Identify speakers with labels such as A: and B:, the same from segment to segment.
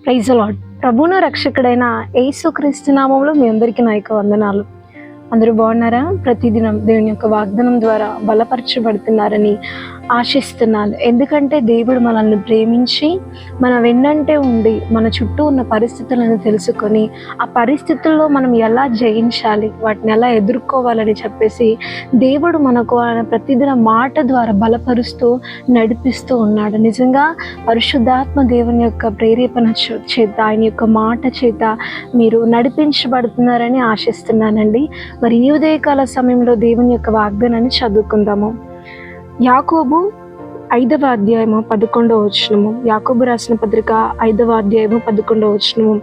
A: Praise the lord. ప్రభువును రక్షకుడైన యేసుక్రీస్తు నామములో మీ అందరికీ నా యొక్క వందనాలు. అందరూ బాగున్నారా? ప్రతిదినం దేవుని యొక్క వాగ్దానం ద్వారా బలపరచబడుతున్నారని ఆశిస్తున్నాను. ఎందుకంటే దేవుడు మనల్ని ప్రేమించి మన వెన్నంటే ఉండి మన చుట్టూ ఉన్న పరిస్థితులను తెలుసుకొని ఆ పరిస్థితుల్లో మనం ఎలా జయించాలి, వాటిని ఎలా ఎదుర్కోవాలని చెప్పేసి దేవుడు మనకు ఆయన ప్రతిదిన మాట ద్వారా బలపరుస్తూ నడిపిస్తూ ఉన్నాడు. నిజంగా పరిశుద్ధాత్మ దేవుని యొక్క ప్రేరేపణ చేత, ఆయన యొక్క మాట చేత మీరు నడిపించబడుతున్నారని ఆశిస్తున్నానండి. మరి ఈ ఉదయకాల సమయంలో దేవుని యొక్క వాగ్దానాన్ని చదువుకుందాము. యాకోబు 5వ అధ్యాయము 11వ వచనము. యాకోబు రాసిన పత్రిక 5వ అధ్యాయము 11వ వచనము.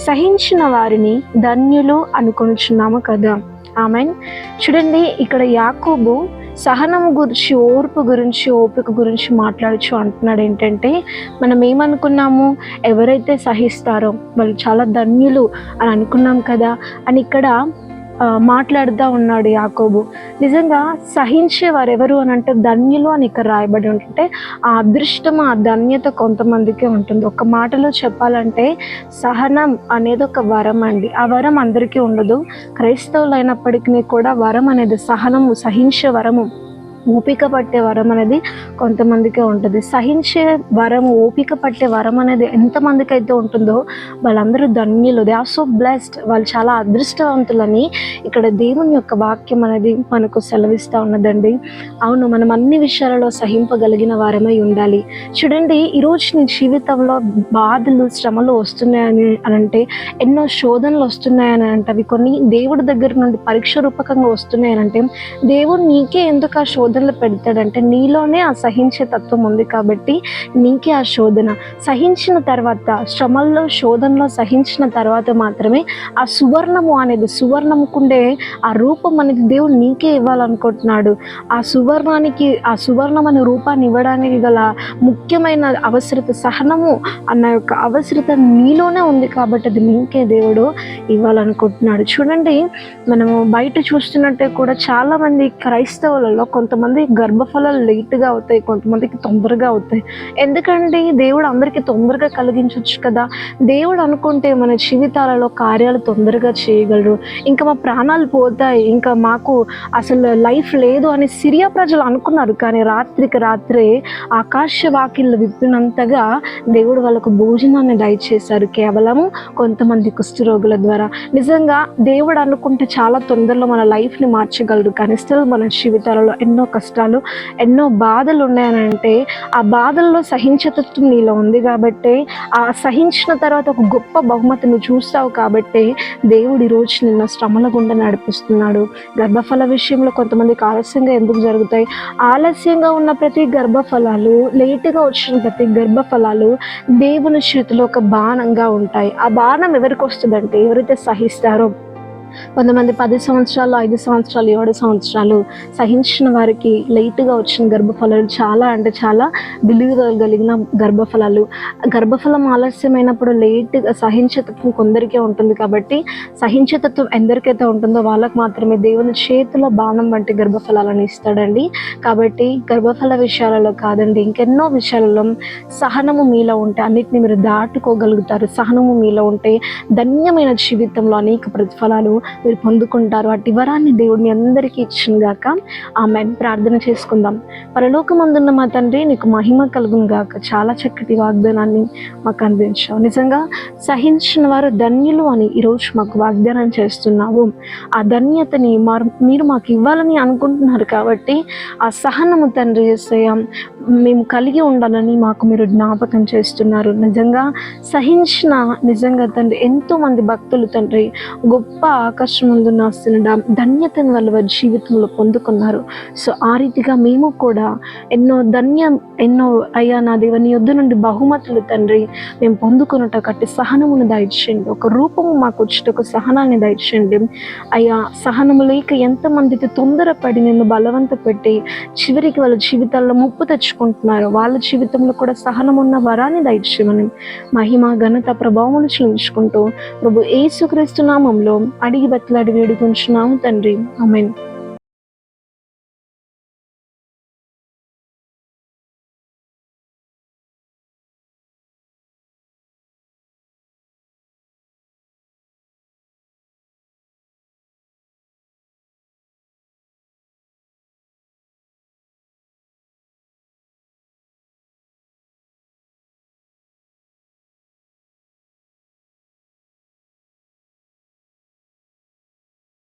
A: సహించిన వారిని ధన్యులు అనుకొనుచున్నాము కదా. ఆమేన్. చూడండి, ఇక్కడ యాకోబు సహనము గురించి, ఓర్పు గురించి, ఓపిక గురించి మాట్లాడుచు అంటున్నాడు. ఏంటంటే మనం ఏమనుకున్నాము, ఎవరైతే సహిస్తారో వాళ్ళు చాలా ధన్యులు అని అనుకున్నాం కదా అని ఇక్కడ మాట్లాడుతూ ఉన్నాడు యాకోబు. నిజంగా సహించే వారు ఎవరు అని అంటే ధన్యులు అని ఇక్కడ రాయబడి ఉంటుంటే ఆ అదృష్టం, ఆ ధన్యత కొంతమందికే ఉంటుంది. ఒక మాటలో చెప్పాలంటే సహనం అనేది ఒక వరం అండి. ఆ వరం అందరికీ ఉండదు. క్రైస్తవులు అయినప్పటికీ కూడా వరం అనేది సహనము, సహించే వరము, ఓపిక పట్టే వరం అనేది కొంతమందికే ఉంటుంది. సహించే వరము, ఓపిక పట్టే వరం అనేది ఎంతమందికి అయితే ఉంటుందో వాళ్ళందరూ ధన్యులు. They are so blessed. వాళ్ళు చాలా అదృష్టవంతులని ఇక్కడ దేవుని యొక్క వాక్యం అనేది మనకు సెలవిస్తూ ఉన్నదండి. అవును, మనం అన్ని విషయాలలో సహింపగలిగిన వారమై ఉండాలి. చూడండి, ఈరోజు నీ జీవితంలో బాధలు, శ్రమలు వస్తున్నాయని అంటే, ఎన్నో శోధనలు వస్తున్నాయని అంటే, అవి కొన్ని దేవుడి దగ్గర నుండి పరీక్ష రూపకంగా వస్తున్నాయనంటే దేవుడు నీకే ఎందుకు ఆ శోధనలు పెడతాడంటే నీలోనే ఆ సహించే తత్వం ఉంది కాబట్టి నీకే ఆ శోధన. సహించిన తర్వాత, శ్రమల్లో, శోధనలో సహించిన తర్వాత మాత్రమే ఆ సువర్ణము అనేది, సువర్ణముకుండే ఆ రూపం అనేది దేవుడు నీకే ఇవ్వాలనుకుంటున్నాడు. ఆ సువర్ణానికి, ఆ సువర్ణం అనే రూపాన్ని ఇవ్వడానికి గల ముఖ్యమైన అవసరత, సహనము అన్న యొక్క అవసరత నీలోనే ఉంది కాబట్టి అది నీకే దేవుడు ఇవ్వాలనుకుంటున్నాడు. చూడండి, మనము బయట చూస్తున్నట్టే కూడా చాలామంది క్రైస్తవులలో కొంతమంది గర్భఫలాలు లేట్గా అవుతాయి, కొంతమందికి తొందరగా అవుతాయి. ఎందుకంటే దేవుడు అందరికీ తొందరగా కలిగించవచ్చు కదా. దేవుడు అనుకుంటే మన జీవితాలలో కార్యాలు తొందరగా చేయగలరు. ఇంకా మా ప్రాణాలు పోతాయి, ఇంకా మాకు అసలు లైఫ్ లేదు అని సిరియా ప్రజలు అనుకున్నారు. కానీ రాత్రికి రాత్రే ఆకాశ వాకిళ్ళు విప్పినంతగా దేవుడు వాళ్ళకు భోజనాన్ని దయచేశారు, కేవలం కొంతమంది కుష్ఠరోగుల ద్వారా. నిజంగా దేవుడు అనుకుంటే చాలా తొందరలో మన లైఫ్ని మార్చగలరు. కానీ స్టిల్ మన జీవితాలలో ఎన్నో కష్టాలు, ఎన్నో బాధలు ఉన్నాయని అంటే ఆ బాధల్లో సహించతత్వం నీలో ఉంది కాబట్టి, ఆ సహించిన తర్వాత ఒక గొప్ప బహుమతి నువ్వు చూస్తావు కాబట్టి దేవుడు ఈరోజు నిన్న శ్రమల గుండా నడిపిస్తున్నాడు. గర్భఫల విషయంలో కొంతమందికి ఆలస్యంగా ఎందుకు జరుగుతాయి? ఆలస్యంగా ఉన్న ప్రతి గర్భఫలాలు, లేటుగా వచ్చిన ప్రతి గర్భఫలాలు దేవుని చేతిలో ఒక బాణంగా ఉంటాయి. ఆ బాణం ఎవరికి వస్తుందంటే ఎవరైతే సహిస్తారో. కొంతమంది 10 సంవత్సరాలు, 5 సంవత్సరాలు, 7 సంవత్సరాలు సహించిన వారికి లేటుగా వచ్చిన గర్భఫలాలు చాలా అంటే చాలా విలువగలిగిన గర్భఫలాలు. గర్భఫలం ఆలస్యమైనప్పుడు లేటుగా సహించతత్వం కొందరికే ఉంటుంది కాబట్టి సహించతత్వం ఎందరికైతే ఉంటుందో వాళ్ళకు మాత్రమే దేవుని చేతిలో బాణం వంటి గర్భఫలాలను ఇస్తాడండి. కాబట్టి గర్భఫల విషయాలలో కాదండి, ఇంకెన్నో విషయాలలో సహనము మీలో ఉంటే అన్నిటిని మీరు దాటుకోగలుగుతారు. సహనము మీలో ఉంటే ధన్యమైన జీవితంలో అనేక ప్రతిఫలాలు మీరు పొందుకుంటారు. అట్టి వరాన్ని దేవుడు మీ అందరికీ ఇచ్చును గాక. ఆమేన్. ప్రార్థన చేసుకుందాం. పరలోకమందున్న మా తండ్రి, నీకు మహిమ కలుగును గాక. చాలా చక్కటి వాగ్దానాన్ని మాకు అందించావు. నిజంగా సహించిన వారు ధన్యులు అని ఈరోజు మాకు వాగ్దానం చేస్తున్నావు. ఆ ధన్యతని మీరు మాకు ఇవ్వాలని అనుకుంటున్నారు కాబట్టి ఆ సహనము తండ్రి యేసయ్య మేము కలిగి ఉండాలని మాకు మీరు జ్ఞాపకం చేస్తున్నారు. నిజంగా సహించిన, నిజంగా తండ్రి ఎంతోమంది భక్తులు తండ్రి గొప్ప ఆకాశం ముందు నాస్తున్న ధన్యతను వాళ్ళ వారి జీవితంలో పొందుకున్నారు. సో ఆ రీతిగా మేము కూడా ఎన్నో అయ్యా నా దేవ, నీ యొద్ద నుండి బహుమతులు తండ్రి మేము పొందుకున్నట్టు కట్టి సహనమును దయచేయండి. ఒక రూపము మాకు వచ్చేట ఒక సహనాన్ని దయచేయండి అయ్యా. సహనము లేక ఎంతమందికి తొందరపడి నిన్ను బలవంత పెట్టి చివరికి వాళ్ళ జీవితాల్లో ముప్పు తెచ్చుకుంటున్నారు, వాళ్ళ జీవితంలో కూడా సహనం ఉన్న వరాన్ని దయచేయమని మహిమ, ఘనత, ప్రభావములు చెల్లించుకుంటూ ప్రభు యేసుక్రీస్తు నామములో అడిగి బతిలాడి వేడుకొంచున్నాము తండ్రి. ఆమేన్.